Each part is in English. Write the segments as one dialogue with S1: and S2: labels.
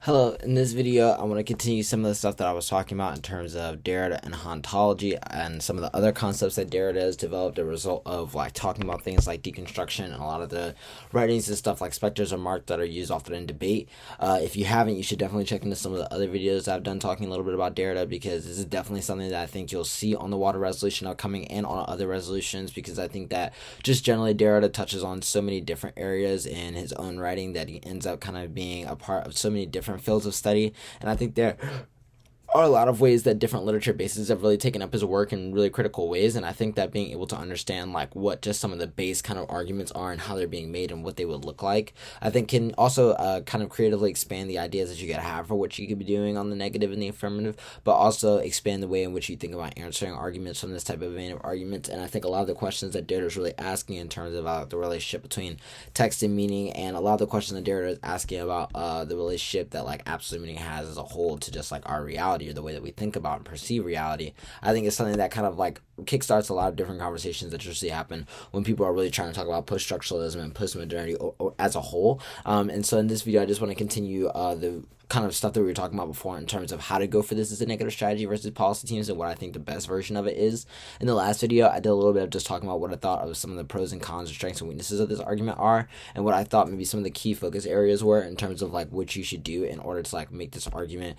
S1: Hello, in this video, I want to continue some of the stuff that I was talking about in terms of Derrida and hauntology and some of the other concepts that Derrida has developed as a result of like talking about things like deconstruction and a lot of the writings and stuff like specters or marks that are used often in debate. If you haven't, you should definitely check into some of the other videos I've done talking a little bit about Derrida, because this is definitely something that I think you'll see on the water resolution upcoming and on other resolutions, because I think that just generally Derrida touches on so many different areas in his own writing that he ends up kind of being a part of so many different fields of study. And I think there are a lot of ways that different literature bases have really taken up his work in really critical ways, and I think that being able to understand like what just some of the base kind of arguments are and how they're being made and what they would look like, I think can also kind of creatively expand the ideas that you could have for what you could be doing on the negative and the affirmative, but also expand the way in which you think about answering arguments from this type of vein of arguments. And I think a lot of the questions that Derrida is really asking in terms of the relationship between text and meaning, and a lot of the questions that Derrida is asking about the relationship that like absolute meaning has as a whole to just like our reality or the way that we think about and perceive reality, I think it's something that kind of like kickstarts a lot of different conversations that usually happen when people are really trying to talk about post-structuralism and postmodernity or as a whole. And so in this video, I just want to continue the kind of stuff that we were talking about before in terms of how to go for this as a negative strategy versus policy teams and what I think the best version of it is. In the last video, I did a little bit of just talking about what I thought of some of the pros and cons or strengths and weaknesses of this argument are, and what I thought maybe some of the key focus areas were in terms of like what you should do in order to like make this argument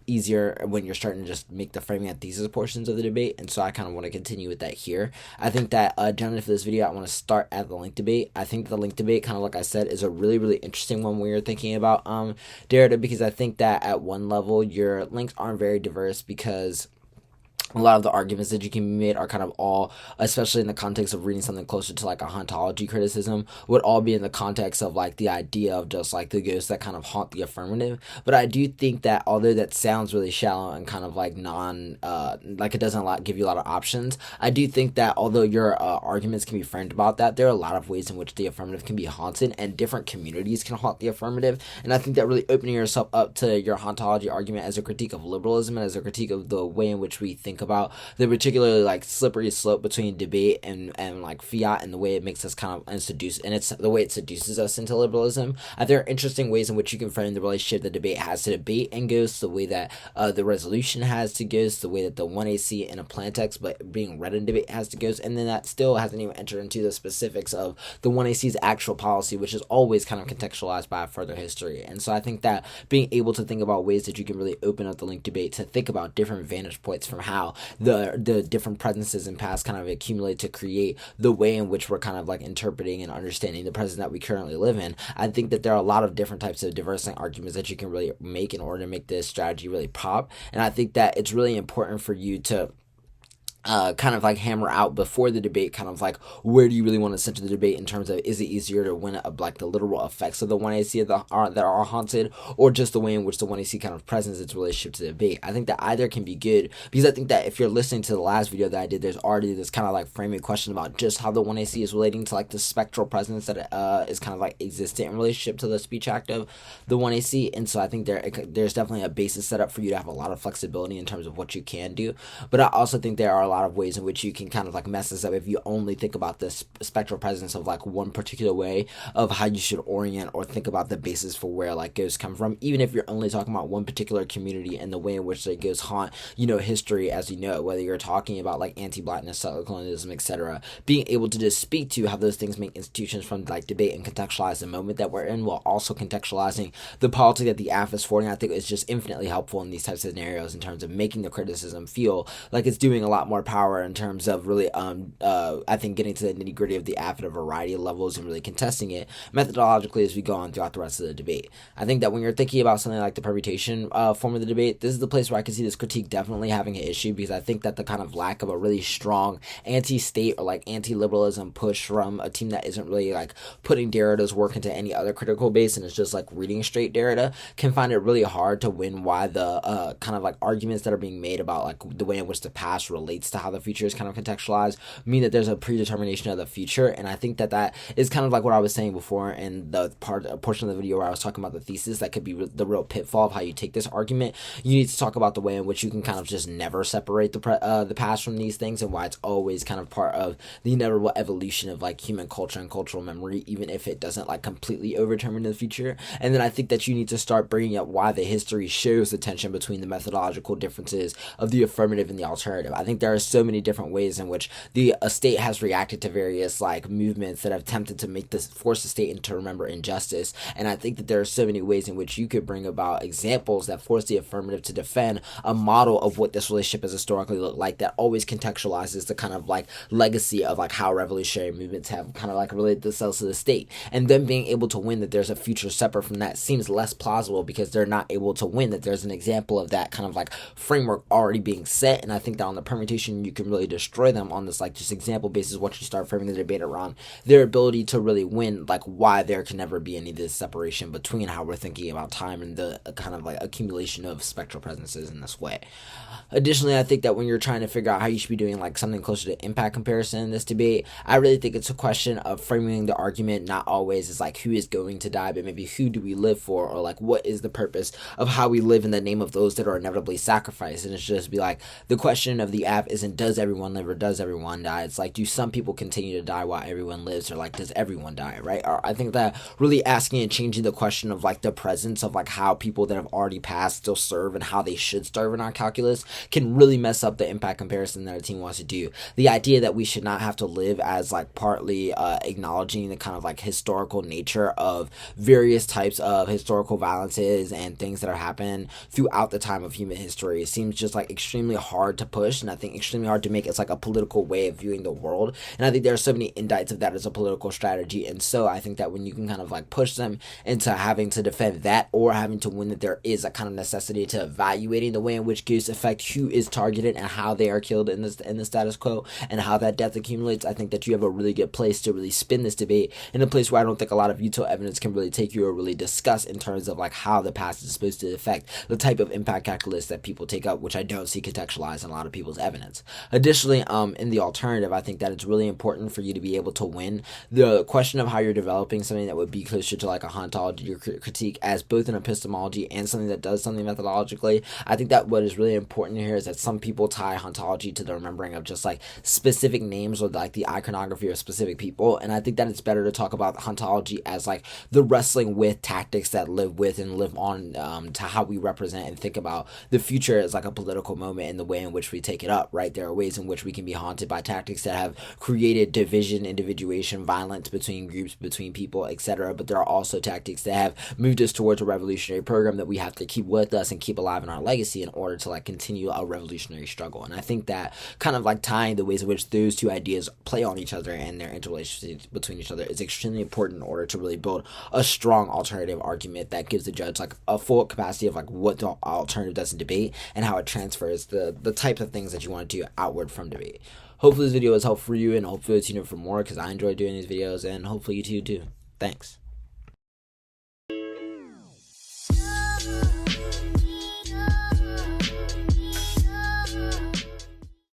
S1: easier when you're starting to just make the framing and thesis portions of the debate. And so I kind of want to continue with that here. I think that generally for this video, I want to start at the link debate. I think the link debate, kind of like I said, is a really, really interesting one when you're thinking about Derrida, because I think that at one level your links aren't very diverse, because a lot of the arguments that you can be made are kind of all, especially in the context of reading something closer to like a hauntology criticism, would all be in the context of like the idea of just like the ghosts that kind of haunt the affirmative. But I do think that although that sounds really shallow and kind of like like it doesn't give you a lot of options, I do think that although your arguments can be framed about that, there are a lot of ways in which the affirmative can be haunted, and different communities can haunt the affirmative. And I think that really opening yourself up to your hauntology argument as a critique of liberalism and as a critique of the way in which we think about the particularly like slippery slope between debate and like fiat, and the way it makes us kind of seduce, and it's the way it seduces us into liberalism. There are interesting ways in which you can frame the relationship the debate has to debate and ghosts, the way that the resolution has to ghosts, the way that the 1AC in a plan text but being read in debate has to ghosts, and then that still hasn't even entered into the specifics of the 1AC's actual policy, which is always kind of contextualized by further history. And so I think that being able to think about ways that you can really open up the link debate to think about different vantage points from how the different presences in past kind of accumulate to create the way in which we're kind of like interpreting and understanding the present that we currently live in. I think that there are a lot of different types of diversing arguments that you can really make in order to make this strategy really pop. And I think that it's really important for you to kind of like hammer out before the debate, kind of like where do you really want to center the debate in terms of, is it easier to win like the literal effects of the 1AC that are haunted, or just the way in which the 1AC kind of presents its relationship to the debate. I think that either can be good, because I think that if you're listening to the last video that I did, there's already this kind of like framing question about just how the 1AC is relating to like the spectral presence that is kind of like existent in relationship to the speech act of the 1AC. And so I think there's definitely a basis set up for you to have a lot of flexibility in terms of what you can do. But I also think there are a lot of ways in which you can kind of like mess this up if you only think about the spectral presence of like one particular way of how you should orient or think about the basis for where like ghosts come from, even if you're only talking about one particular community and the way in which they ghosts haunt, you know, history as you know it, whether you're talking about like anti-blackness, settler colonialism, etc. Being able to just speak to how those things make institutions from like debate and contextualize the moment that we're in, while also contextualizing the politics that the AF is forwarding, I think is just infinitely helpful in these types of scenarios in terms of making the criticism feel like it's doing a lot more power in terms of really I think getting to the nitty gritty of the AF at a variety of levels and really contesting it methodologically as we go on throughout the rest of the debate. I think that when you're thinking about something like the permutation form of the debate, this is the place where I can see this critique definitely having an issue, because I think that the kind of lack of a really strong anti-state or like anti-liberalism push from a team that isn't really like putting Derrida's work into any other critical base and is just like reading straight Derrida can find it really hard to win why the kind of like arguments that are being made about like the way in which the past relates relates to how the future is kind of contextualized mean that there's a predetermination of the future. And I think that that is kind of like what I was saying before in the portion of the video where I was talking about the thesis. That could be the real pitfall of how you take this argument. You need to talk about the way in which you can kind of just never separate the past from these things, and why it's always kind of part of the inevitable evolution of like human culture and cultural memory, even if it doesn't like completely overdetermine the future. And then I think that you need to start bringing up why the history shows the tension between the methodological differences of the affirmative and the alternative. I think there are so many different ways in which the state has reacted to various like movements that have attempted to make this force the state into remember injustice. And I think that there are so many ways in which you could bring about examples that force the affirmative to defend a model of what this relationship has historically looked like, that always contextualizes the kind of like legacy of like how revolutionary movements have kind of like related themselves to the state. And then being able to win that there's a future separate from that seems less plausible, because they're not able to win that there's an example of that kind of like framework already being set. And I think that on the permutation you can really destroy them on this like just example basis once you start framing the debate around their ability to really win, like why there can never be any of this separation between how we're thinking about time and the kind of like accumulation of spectral presences in this way. Additionally, I think that when you're trying to figure out how you should be doing like something closer to impact comparison in this debate, I really think it's a question of framing the argument not always as like who is going to die, but maybe who do we live for, or like what is the purpose of how we live in the name of those that are inevitably sacrificed. And it's just be like, the question of the app isn't does everyone live or does everyone die. It's like, do some people continue to die while everyone lives, or like does everyone die, right? Or I think that really asking and changing the question of like the presence of like how people that have already passed still serve and how they should serve in our calculus can really mess up the impact comparison that a team wants to do. The idea that we should not have to live as like partly acknowledging the kind of like historical nature of various types of historical violences and things that are happening throughout the time of human history seems just like extremely hard to push, and I think extremely hard to make as like a political way of viewing the world. And I think there are so many indicts of that as a political strategy. And so I think that when you can kind of like push them into having to defend that, or having to win that there is a kind of necessity to evaluating the way in which ghosts affect who is targeted and how they are killed in the status quo, and how that death accumulates, I think that you have a really good place to really spin this debate in a place where I don't think a lot of util evidence can really take you or really discuss in terms of like how the past is supposed to affect the type of impact calculus that people take up, which I don't see contextualized in a lot of people's evidence. Additionally, in the alternative, I think that it's really important for you to be able to win the question of how you're developing something that would be closer to like a hauntology or critique as both an epistemology and something that does something methodologically. I think that what is really important here is that some people tie hauntology to the remembering of just like specific names or like the iconography of specific people, and I think that it's better to talk about hauntology as like the wrestling with tactics that live with and live on to how we represent and think about the future as like a political moment in the way in which we take it up, right? There are ways in which we can be haunted by tactics that have created division, individuation, violence between groups, between people, etc. But there are also tactics that have moved us towards a revolutionary program that we have to keep with us and keep alive in our legacy in order to like continue a revolutionary struggle. And I think that kind of like tying the ways in which those two ideas play on each other and their interrelationship between each other is extremely important in order to really build a strong alternative argument that gives the judge like a full capacity of like what the alternative does in debate and how it transfers the types of things that you want to do outward from debate. Hopefully this video was helpful for you, and hopefully you'll tune in for more, because I enjoy doing these videos, and hopefully you too. Thanks.